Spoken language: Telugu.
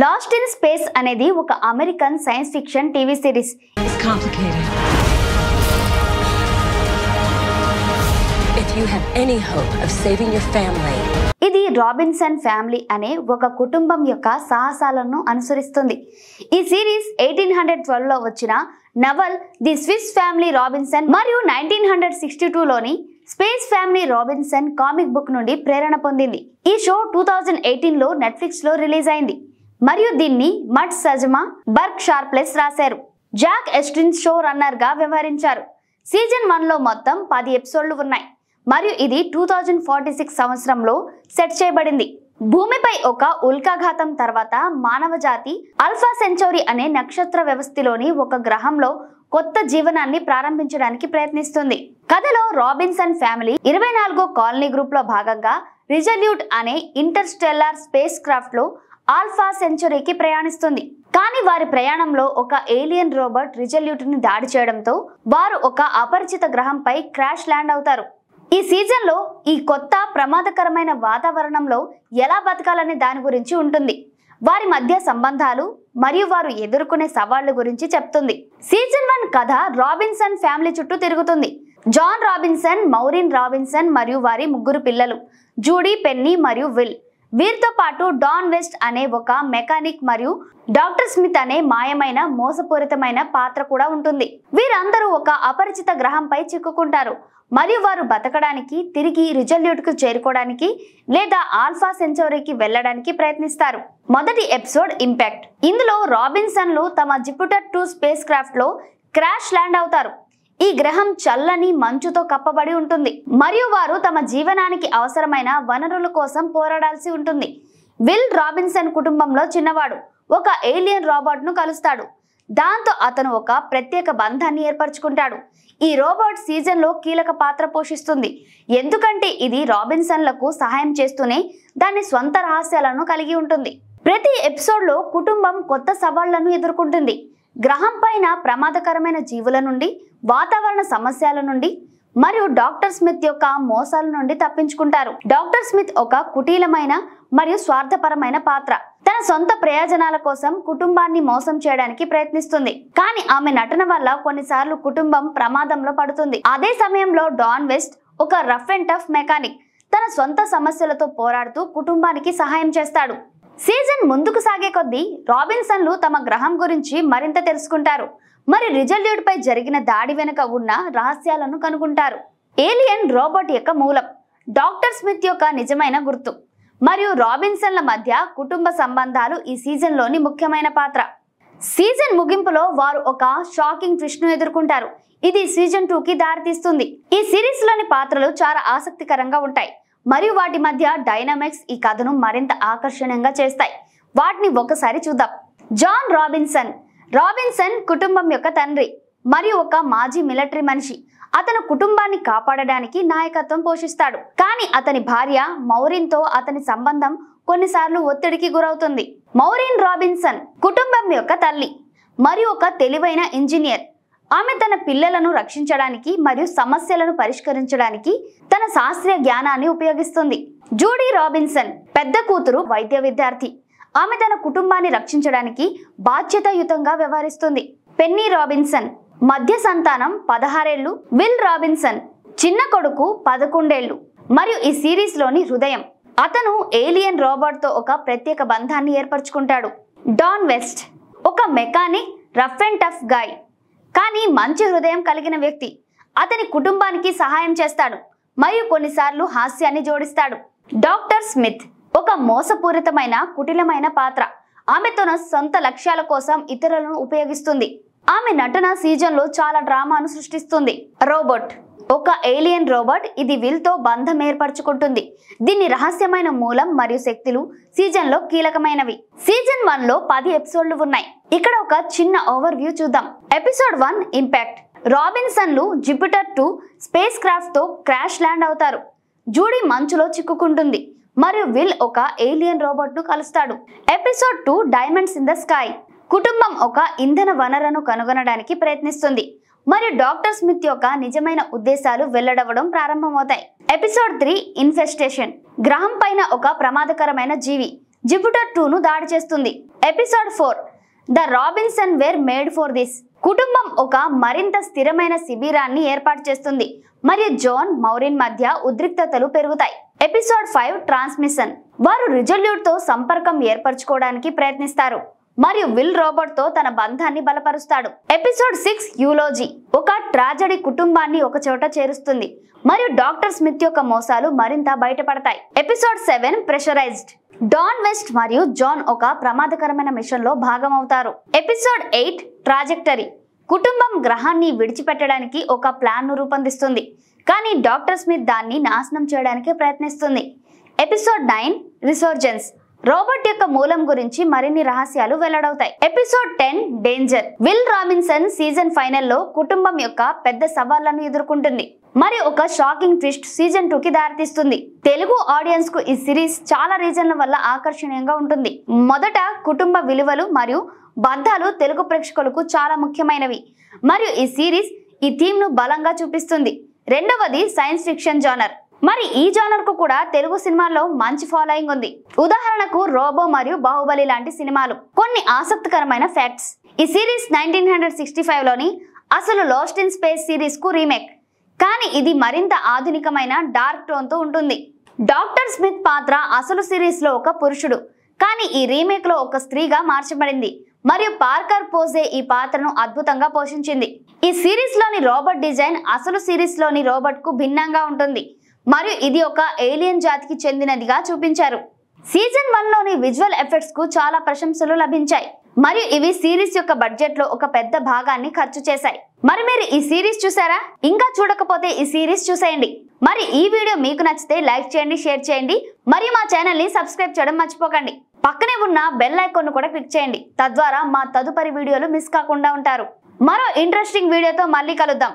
లాస్ట్ ఇన్ స్పేస్ అనేది ఒక American science fiction TV series. It's complicated. If you have any hope of saving your family. ఇది రాబిన్సన్ ఫ్యామిలీ అనే ఒక కుటుంబం యొక్క సాహసాలను అనుసరిస్తుంది. ఈ సిరీస్ 1812లో వచ్చిన novel the Swiss family Robinson మరియు 1962లోని space family Robinson comic book నుండి ప్రేరణ పొందింది. ఈ షో 2018లో నెట్ఫ్లిక్స్ లో రిలీజ్ అయింది మరియు దీన్ని మట్ సజమా బర్క్ షార్ప్లెస్ రాశారు. జాక్ ఎస్ట్రిన్ షో రన్నర్ గా వ్యవహరించారు. సీజన్ 1లో మొత్తం 10 ఎపిసోడ్లు ఉన్నాయి మరియు ఇది 2046 సంవత్సరంలో సెట్ చేయబడింది. భూమిపై ఒక ఉల్కాఘాతం తర్వాత మానవ జాతి ఆల్ఫా సెంచౌరీ అనే నక్షత్ర వ్యవస్థలోని ఒక గ్రహంలో కొత్త జీవనాన్ని ప్రారంభించడానికి ప్రయత్నిస్తుంది. కథలో రాబిన్సన్ ఫ్యామిలీ 24వ కాలనీ గ్రూప్ లో భాగంగా రిజల్యూట్ అనే ఇంటర్స్టెల్లార్ స్పేస్ క్రాఫ్ట్ లో ఆల్ఫా సెంచరీకి ప్రయాణిస్తుంది. కానీ వారి ప్రయాణంలో ఒక ఏలియన్ రోబోట్ రిజల్యూట్ ని దాడి చేయడంతో వారు ఒక అపరిచిత గ్రహంపై క్రాష్ ల్యాండ్ అవుతారు. ఈ సీజన్ లో ఈ కొత్త ప్రమాదకరమైన వాతావరణంలో ఎలా బతకాలనే దాని గురించి ఉంటుంది. వారి మధ్య సంబంధాలు మరియు వారు ఎదుర్కొనే సవాళ్ల గురించి చెప్తుంది. సీజన్ 1 కథ రాబిన్సన్ ఫ్యామిలీ చుట్టూ తిరుగుతుంది. జాన్ రాబిన్సన్, మౌరిన్ రాబిన్సన్ మరియు వారి 3 పిల్లలు జూడీ, పెన్నీ మరియు విల్. వీరితో పాటు డాన్ వెస్ట్ అనే ఒక మెకానిక్ మరియు డాక్టర్ స్మిత్ అనే మాయమైన మోసపూరితమైన పాత్ర కూడా ఉంటుంది. వీరందరూ ఒక అపరిచిత గ్రహంపై చిక్కుకుంటారు మరియు వారు బతకడానికి, తిరిగి రిజల్యూట్ కు చేరుకోవడానికి లేదా ఆల్ఫా సెంచరీకి వెళ్ళడానికి ప్రయత్నిస్తారు. మొదటి ఎపిసోడ్ ఇంపాక్ట్. ఇందులో రాబిన్సన్లు తమ జుపిటర్ 2 స్పేస్ క్రాఫ్ట్ లో క్రాష్ ల్యాండ్ అవుతారు. ఈ గ్రహం చల్లని మంచుతో కప్పబడి ఉంటుంది మరియు వారు తమ జీవనానికి అవసరమైన వనరుల కోసం పోరాడాల్సి ఉంటుంది. విల్ రాబిన్సన్ కుటుంబంలో చిన్నవాడు ఒక ఏలియన్ రోబోట్ ను కలుస్తాడు. దాంతో అతను ఒక ప్రత్యేక బంధాన్ని ఏర్పరచుకుంటాడు. ఈ రోబోట్ సీజన్ లో కీలక పాత్ర పోషిస్తుంది ఎందుకంటే ఇది రాబిన్సన్లకు సహాయం చేస్తూనే దాని స్వంత రహస్యాలను కలిగి ఉంటుంది. ప్రతి ఎపిసోడ్ లో కుటుంబం కొత్త సవాళ్లను ఎదుర్కొంటుంది. గ్రహం పైన ప్రమాదకరమైన జీవుల నుండి, వాతావరణ సమస్యల నుండి మరియు డాక్టర్ స్మిత్ యొక్క మోసాల నుండి తప్పించుకుంటారు. డాక్టర్ స్మిత్ ఒక కుటీలమైన మరియు స్వార్థపరమైన పాత్ర. తన సొంత ప్రయోజనాల కోసం కుటుంబాన్ని మోసం చేయడానికి ప్రయత్నిస్తుంది. కానీ ఆమె నటన వల్ల కొన్నిసార్లు కుటుంబం ప్రమాదంలో పడుతుంది. అదే సమయంలో డాన్ వెస్ట్ ఒక రఫ్ అండ్ టఫ్ మెకానిక్. తన సొంత సమస్యలతో పోరాడుతూ కుటుంబానికి సహాయం చేస్తాడు. సీజన్ ముందుకు సాగే కొద్దీ రాబిన్సన్లు తమ గ్రహం గురించి మరింత తెలుసుకుంటారు మరి రిజల్యూట్ పై జరిగిన దాడి వెనుక ఉన్న రహస్యాలను కనుగొంటారు. ఏలియన్ రోబోట్ యొక్క మూలం, డాక్టర్ స్మిత్ యొక్క నిజమైన గుర్తు మరియు రాబిన్సన్ల మధ్య కుటుంబ సంబంధాలు ఈ సీజన్ లోని ముఖ్యమైన పాత్ర. సీజన్ ముగింపులో వారు ఒక షాకింగ్ ట్విస్ట్ ను ఎదుర్కొంటారు. ఇది సీజన్ 2కి దారితీస్తుంది. ఈ సిరీస్ లోని పాత్రలు చాలా ఆసక్తికరంగా ఉంటాయి మరియు వాటి మధ్య డైనమిక్స్ ఈ కథను మరింత ఆకర్షణీయంగా చేస్తాయి. వాటిని ఒకసారి చూద్దాం. John Robinson. రాబిన్సన్ కుటుంబం యొక్క తండ్రి మరియు ఒక మాజీ మిలిటరీ మనిషి. అతను కుటుంబాన్ని కాపాడడానికి నాయకత్వం పోషిస్తాడు. కానీ అతని భార్య మౌరిన్ తో అతని సంబంధం కొన్నిసార్లు ఒత్తిడికి గురవుతుంది. మౌరిన్ రాబిన్సన్ కుటుంబం యొక్క తల్లి మరియు ఒక తెలివైన ఇంజనీర్. ఆమె తన పిల్లలను రక్షించడానికి మరియు సమస్యలను పరిష్కరించడానికి తన శాస్త్రీయ జ్ఞానాన్ని ఉపయోగిస్తుంది. జూడీ రాబిన్సన్ పెద్ద కూతురు, వైద్య విద్యార్థి. ఆమె తన కుటుంబాన్ని రక్షించడానికి బాధ్యతాయుతంగా వ్యవహరిస్తుంది. పెన్నీ రాబిన్సన్ మధ్య సంతానం, 16 ఏళ్లు. విల్ రాబిన్సన్ చిన్న కొడుకు, 11 ఏళ్లు మరియు ఈ సిరీస్ లోని హృదయం. అతను ఏలియన్ రోబోట్ తో ఒక ప్రత్యేక బంధాన్ని ఏర్పరచుకుంటాడు. డాన్ వెస్ట్ ఒక mechanic, rough and tough guy కానీ మంచి హృదయం కలిగిన వ్యక్తి. అతని కుటుంబానికి సహాయం చేస్తాడు మరియు కొన్నిసార్లు హాస్యాన్ని జోడిస్తాడు. డాక్టర్ స్మిత్ ఒక మోసపూరితమైన కుటిలమైన పాత్ర. ఆమె తన సొంత లక్ష్యాల కోసం ఇతరులను ఉపయోగిస్తుంది. ఆమె నటన సీజన్ లో చాలా డ్రామాను సృష్టిస్తుంది. రోబోట్ ఒక ఏలియన్ రోబోట్. ఇది విల్ తో బంధం ఏర్పరచుకుంటుంది. దీని రహస్యమైన మూలం మరియు శక్తులు సీజన్ లో కీలకమైనవి. సీజన్ 1లో 10 ఎపిసోడ్లు ఉన్నాయి. ఇక్కడ ఒక చిన్న ఓవర్ వ్యూ చూద్దాం. Episode 1 impact. రాబిన్సన్లు జుపిటర్ 2 స్పేస్ క్రాఫ్ట్ తో క్రాష్ ల్యాండ్ అవుతారు. జూడీ మంచులో చిక్కుకుంటుంది మరియు విల్ ఒక ఏలియన్ రోబోట్ ను కలుస్తాడు. Episode 2 diamonds in the sky. కుటుంబం ఒక ఇంధన వనరును కనుగొనడానికి ప్రయత్నిస్తుంది మరియు డాక్టర్ స్మిత్ యొక్క నిజమైన ఉద్దేశాలు వెల్లడవడం ప్రారంభమవుతాయి. Episode 3 infestation. గ్రహం పైన ఒక ప్రమాదకరమైన జీవి జుపిటర్ 2 ను దాడి చేస్తుంది. Episode 4 the Robinson wear made for this. కుటుంబం ఒక మరింత స్థిరమైన శిబిరాన్ని ఏర్పాటు చేస్తుంది మరియు జాన్ మౌరిన్ మధ్య ఉద్రిక్తతలు పెరుగుతాయి. Episode 5 transmission. వారు రిజల్యూట్ తో సంపర్కం ఏర్పరచుకోవడానికి ప్రయత్నిస్తారు మరియు విల్ రోబోట్ తో తన బంధాన్ని బలపరుస్తాడు. ఎపిసోడ్ 6 యూలోజీ. ఒక ట్రాజడీ కుటుంబాన్ని ఒక చోట చేరుస్తుంది మరియు డాక్టర్ స్మిత్ యొక్క మోసాలు మరింత బయటపడతాయి. Episode 7 pressurised. డాన్ వెస్ట్ మరియు జాన్ ఒక ప్రమాదకరమైన మిషన్ లో భాగమవుతారు. Episode 8 trajectory. కుటుంబం గ్రహాన్ని విడిచిపెట్టడానికి ఒక ప్లాన్ ను రూపొందిస్తుంది కానీ డాక్టర్ స్మిత్ దాన్ని నాశనం చేయడానికి ప్రయత్నిస్తుంది. Episode 9 resurgence. రోబోట్ యొక్క మూలం గురించి మరిన్ని రహస్యాలు వెల్లడవుతాయి. Episode 10 danger. Will Robinson season finale లో కుటుంబం యొక్క పెద్ద సవాళ్లను ఎదుర్కొంటుంది మరియు ఒక షాకింగ్ ట్విస్ట్ సీజన్ 2 కి దారితీస్తుంది. తెలుగు ఆడియన్స్ కు ఈ సిరీస్ చాలా రీజన్ల వల్ల ఆకర్షణీయంగా ఉంటుంది. మొదట, కుటుంబ విలువలు మరియు బంధాలు తెలుగు ప్రేక్షకులకు చాలా ముఖ్యమైనవి మరియు ఈ సిరీస్ ఈ థీమ్ ను బలంగా చూపిస్తుంది. రెండవది, సైన్స్ ఫిక్షన్ జానర్. మరి ఈ జానర్ కు కూడా తెలుగు సినిమాల్లో మంచి ఫాలోయింగ్ ఉంది. ఉదాహరణకు రోబో మరియు బాహుబలి లాంటి సినిమాలు. కొన్ని ఆసక్తికరమైన ఫ్యాక్ట్స్. ఈ సిరీస్ 1965 లోని అసలు లాస్ట్ ఇన్ స్పేస్ సిరీస్ కు రీమేక్, కానీ ఇది మరింత ఆధునికమైన డార్క్ టోన్ తో ఉంటుంది. డాక్టర్ స్మిత్ పాత్ర అసలు సిరీస్ లో ఒక పురుషుడు, కానీ ఈ రీమేక్ లో ఒక స్త్రీగా మార్చబడింది మరియు పార్కర్ పోజే ఈ పాత్రను అద్భుతంగా పోషించింది. ఈ సిరీస్ లోని రోబోట్ డిజైన్ అసలు సిరీస్ లోని రోబోట్ కు భిన్నంగా ఉంటుంది మరియు ఇది ఒక ఏలియన్ జాతికి చెందినదిగా చూపించారు. సీజన్ 1 లోని విజువల్ ఎఫెక్ట్స్ కు చాలా ప్రశంసలు లభించాయి మరియు ఇవి సిరీస్ యొక్క బడ్జెట్ లో ఒక పెద్ద భాగాన్ని ఖర్చు చేశాయి. మరి మీరు ఈ సిరీస్ చూసారా? ఇంకా చూడకపోతే ఈ సిరీస్ చూసేయండి. మరి ఈ వీడియో మీకు నచ్చితే లైక్ చేయండి, షేర్ చేయండి మరియు మా ఛానల్ ని సబ్స్క్రైబ్ చేయడం మర్చిపోకండి. పక్కనే ఉన్న బెల్ ఐకాన్ ను కూడా క్లిక్ చేయండి. తద్వారా మా తదుపరి వీడియోలు మిస్ కాకుండా ఉంటారు. మరో ఇంట్రెస్టింగ్ వీడియోతో మళ్ళీ కలుద్దాం.